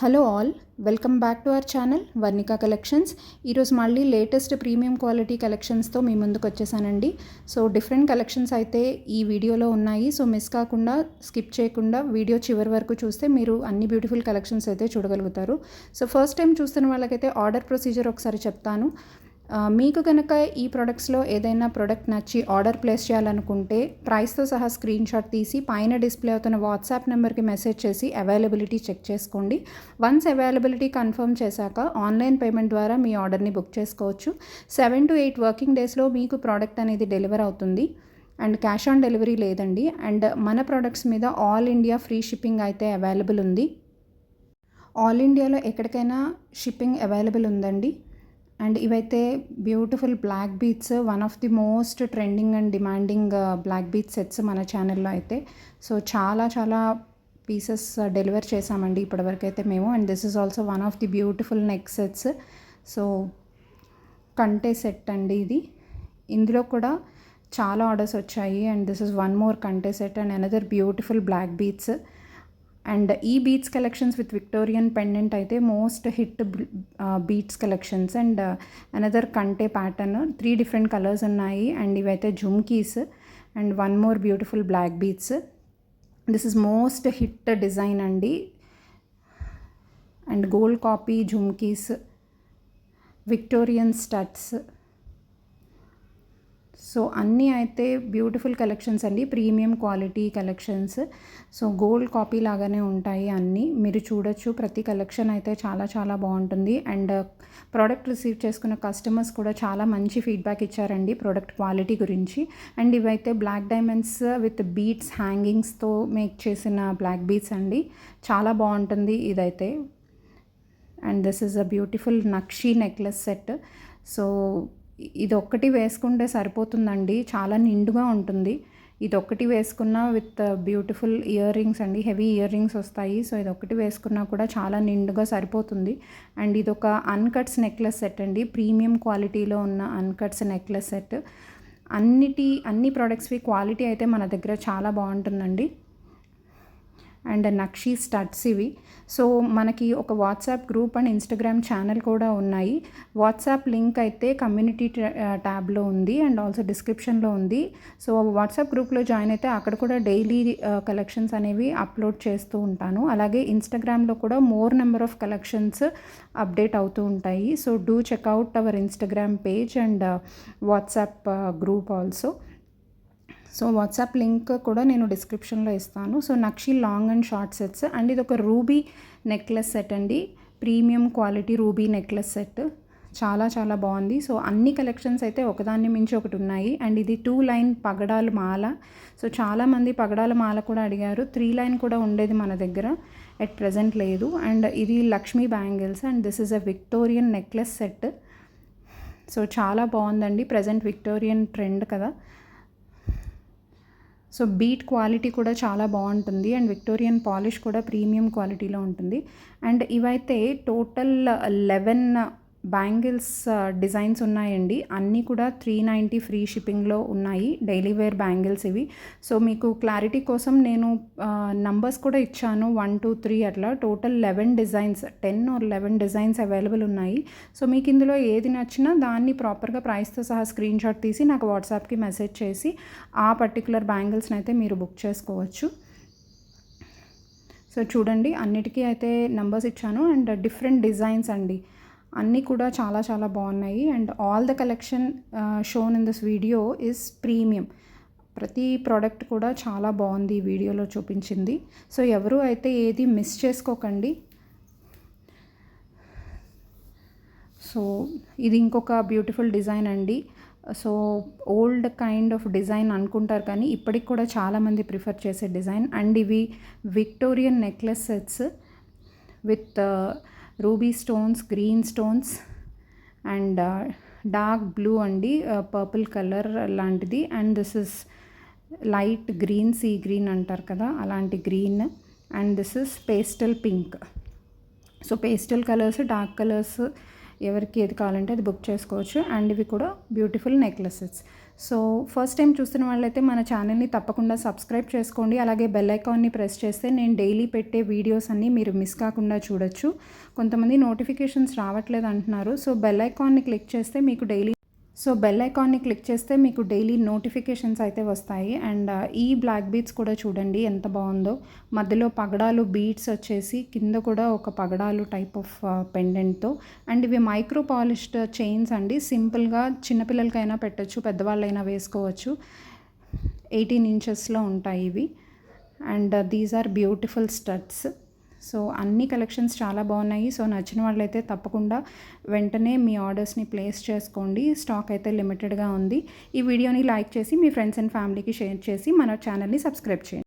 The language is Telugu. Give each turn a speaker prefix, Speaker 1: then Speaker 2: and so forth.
Speaker 1: Hello all, welcome back to our channel Varnika collections. ఈరోజు మళ్ళీ లేటెస్ట్ ప్రీమియం క్వాలిటీ కలెక్షన్స్తో మీ ముందుకు వచ్చేసానండి. సో డిఫరెంట్ కలెక్షన్స్ అయితే ఈ వీడియోలో ఉన్నాయి. సో మిస్ కాకుండా స్కిప్ చేయకుండా వీడియో చివరి వరకు చూస్తే మీరు అన్ని బ్యూటిఫుల్ కలెక్షన్స్ అయితే చూడగలుగుతారు. సో ఫస్ట్ టైం చూస్తున్న వాళ్ళకైతే ఆర్డర్ ప్రొసీజర్ ఒకసారి చెప్తాను. మీకు కనుక ఈ ప్రొడక్ట్స్లో ఏదైనా ప్రోడక్ట్ నచ్చి ఆర్డర్ ప్లేస్ చేయాలనుకుంటే ప్రైస్తో సహా స్క్రీన్ షాట్ తీసి పైన డిస్ప్లే అవుతున్న వాట్సాప్ నెంబర్కి మెసేజ్ చేసి అవైలబిలిటీ చెక్ చేసుకోండి. వన్స్ అవైలబిలిటీ కన్ఫర్మ్ చేశాక ఆన్లైన్ పేమెంట్ ద్వారా మీ ఆర్డర్ని బుక్ చేసుకోవచ్చు. 7 to 8 వర్కింగ్ డేస్లో మీకు ప్రోడక్ట్ అనేది డెలివర్ అవుతుంది. అండ్ క్యాష్ ఆన్ డెలివరీ లేదండి. అండ్ మన ప్రోడక్ట్స్ మీద ఆల్ ఇండియా ఫ్రీ షిప్పింగ్ అయితే అవైలబుల్ ఉంది. ఆల్ ఇండియాలో ఎక్కడికైనా షిప్పింగ్ అవైలబుల్ ఉందండి. అండ్ ఇవైతే beautiful black beads, one of the most trending and demanding black bead sets మన ఛానల్లో అయితే. సో చాలా పీసెస్ డెలివర్ చేసామండి ఇప్పటివరకు అయితే మేము. And this is also one of the beautiful neck sets. So కంటే సెట్ అండి ఇది. ఇందులో కూడా చాలా ఆర్డర్స్ వచ్చాయి. And this is one more కంటే set and another beautiful black beads. And ఈ beads collections with Victorian pendant అయితే most hit beads collections. And another కంటే ప్యాటర్న్, 3 డిఫరెంట్ కలర్స్ ఉన్నాయి. అండ్ ఇవైతే జుమ్కీస్ and one more beautiful black beads. This is most hit design అండి. And gold copy jhumkis, Victorian studs. So అన్నీ అయితే బ్యూటిఫుల్ కలెక్షన్స్ అండి, premium quality collections. So gold copy లాగానే ఉంటాయి అన్నీ. మీరు చూడొచ్చు, ప్రతి కలెక్షన్ అయితే చాలా బాగుంటుంది. అండ్ ప్రోడక్ట్ రిసీవ్ చేసుకున్న కస్టమర్స్ కూడా చాలా మంచి ఫీడ్బ్యాక్ ఇచ్చారండి ప్రోడక్ట్ క్వాలిటీ గురించి. అండ్ ఇవైతే బ్లాక్ డైమండ్స్ విత్ బీట్స్ హ్యాంగింగ్స్తో మేక్ చేసిన బ్లాక్ బీట్స్ అండి. చాలా బాగుంటుంది ఇదైతే. And this is a beautiful nakshi necklace set. So ఇది ఒక్కటి వేసుకుంటే సరిపోతుందండి, చాలా నిండుగా ఉంటుంది. ఇది ఒక్కటి వేసుకున్నా విత్ బ్యూటిఫుల్ ఇయర్ రింగ్స్ అండి, హెవీ ఇయర్ రింగ్స్ వస్తాయి. సో ఇది ఒకటి వేసుకున్నా కూడా చాలా నిండుగా సరిపోతుంది. అండ్ ఇది ఒక అన్కట్స్ నెక్లెస్ సెట్ అండి, ప్రీమియం క్వాలిటీలో ఉన్న అన్కట్స్ నెక్లెస్ సెట్. అన్ని ప్రోడక్ట్స్వి క్వాలిటీ అయితే మన దగ్గర చాలా బాగుంటుందండి. అండ్ నక్షీ స్టడ్స్ ఇవి. సో మనకి ఒక WhatsApp group and Instagram channel కూడా ఉన్నాయి. వాట్సాప్ లింక్ అయితే కమ్యూనిటీ ట్యాబ్లో ఉంది అండ్ ఆల్సో డిస్క్రిప్షన్లో ఉంది. సో వాట్సాప్ గ్రూప్లో జాయిన్ అయితే అక్కడ కూడా డైలీ కలెక్షన్స్ అనేవి అప్లోడ్ చేస్తూ ఉంటాను. అలాగే ఇన్స్టాగ్రామ్లో కూడా more number of collections update అవుతూ ఉంటాయి. So do check out our Instagram page and WhatsApp group also. So WhatsApp link కూడా నేను డిస్క్రిప్షన్లో ఇస్తాను. సో నక్షీ long and short sets. And ఇది ఒక రూబీ నెక్లెస్ సెట్ అండి, premium quality ruby necklace set. చాలా బాగుంది. సో అన్ని కలెక్షన్స్ అయితే ఒకదాన్ని మించి ఒకటి ఉన్నాయి. అండ్ ఇది 2 లైన్ పగడాల మాల. సో చాలామంది పగడాల మాల కూడా అడిగారు. 3 లైన్ కూడా ఉండేది మన దగ్గర, ఎట్ ప్రజెంట్ లేదు. అండ్ ఇది Lakshmi bangles. And this is a Victorian necklace set. So చాలా బాగుందండి, ప్రజెంట్ విక్టోరియన్ ట్రెండ్ కదా. సో బీట్ క్వాలిటీ కూడా చాలా బాగుంటుంది. అండ్ విక్టోరియన్ పాలిష్ కూడా ప్రీమియం క్వాలిటీలో ఉంటుంది. అండ్ ఇవైతే టోటల్ 11 బ్యాంగిల్స్ డిజైన్స్ ఉన్నాయండి. అన్నీ కూడా 390 ఫ్రీ షిప్పింగ్లో ఉన్నాయి, డైలీ వేర్ బ్యాంగిల్స్ ఇవి. సో మీకు క్లారిటీ కోసం నేను నంబర్స్ కూడా ఇచ్చాను, 1 2 3 అట్లా. Total 11 designs, 10 or 11 designs available ఉన్నాయి. సో మీకు ఇందులో ఏది నచ్చినా దాన్ని ప్రాపర్గా ప్రైస్తో సహా స్క్రీన్ షాట్ తీసి నాకు వాట్సాప్కి మెసేజ్ చేసి ఆ పర్టికులర్ బ్యాంగిల్స్ని అయితే మీరు బుక్ చేసుకోవచ్చు. సో చూడండి, అన్నిటికీ అయితే నంబర్స్ ఇచ్చాను. అండ్ డిఫరెంట్ డిజైన్స్ అండి, అన్నీ కూడా చాలా బాగున్నాయి. And all the collection shown in this video is premium. ప్రతి ప్రోడక్ట్ కూడా చాలా బాగుంది ఈ వీడియోలో చూపించింది. సో ఎవరు అయితే ఏది మిస్ చేసుకోకండి. సో ఇది ఇంకొక బ్యూటిఫుల్ డిజైన్ అండి. So old kind of design అనుకుంటారు కానీ ఇప్పటికి కూడా చాలామంది ప్రిఫర్ చేసే డిజైన్. అండ్ ఇవి Victorian necklace sets with ruby stones, green stones and dark blue అండి, పర్పుల్ కలర్ లాంటిది. And this is light green, sea green అంటారు కదా అలాంటి green. And this is pastel pink. So pastel colours, dark colours ఎవరికి ఏది కావాలంటే అది బుక్ చేసుకోవచ్చు. అండ్ ఇవి కూడా beautiful necklaces. So first time చూస్తున్న వాళ్ళైతే మన ఛానల్ని తప్పకుండా సబ్స్క్రైబ్ చేసుకోండి. అలాగే బెల్ ఐకాన్ని ప్రెస్ చేస్తే నేను డైలీ పెట్టే వీడియోస్ అన్నీ మీరు మిస్ కాకుండా చూడొచ్చు. కొంతమంది నోటిఫికేషన్స్ రావట్లేదు అంటున్నారు. సో బెల్ ఐకాన్ని క్లిక్ చేస్తే మీకు డైలీ నోటిఫికేషన్స్ అయితే వస్తాయి. అండ్ ఈ బ్లాక్ బీడ్స్ కూడా చూడండి ఎంత బాగుందో. మధ్యలో పగడాలు బీడ్స్ వచ్చేసి కింద కూడా ఒక పగడాలు టైప్ ఆఫ్ పెండెంట్తో. అండ్ ఇవి మైక్రో పాలిష్డ్ చైన్స్ అండి. సింపుల్గా చిన్నపిల్లలకైనా పెట్టచ్చు, పెద్దవాళ్ళైనా వేసుకోవచ్చు. 18 ఇంచెస్లో ఉంటాయి ఇవి. And these are beautiful studs. So అన్ని కలెక్షన్స్ చాలా బాగున్నాయి. సో నచ్చిన వాళ్ళైతే తప్పకుండా వెంటనే మీ ఆర్డర్స్ని ప్లేస్ చేసుకోండి. స్టాక్ అయితే లిమిటెడ్గా ఉంది. ఈ వీడియోని లైక్ చేసి మీ ఫ్రెండ్స్ అండ్ ఫ్యామిలీకి షేర్ చేసి మన ఛానల్ని సబ్స్క్రైబ్ చేయండి.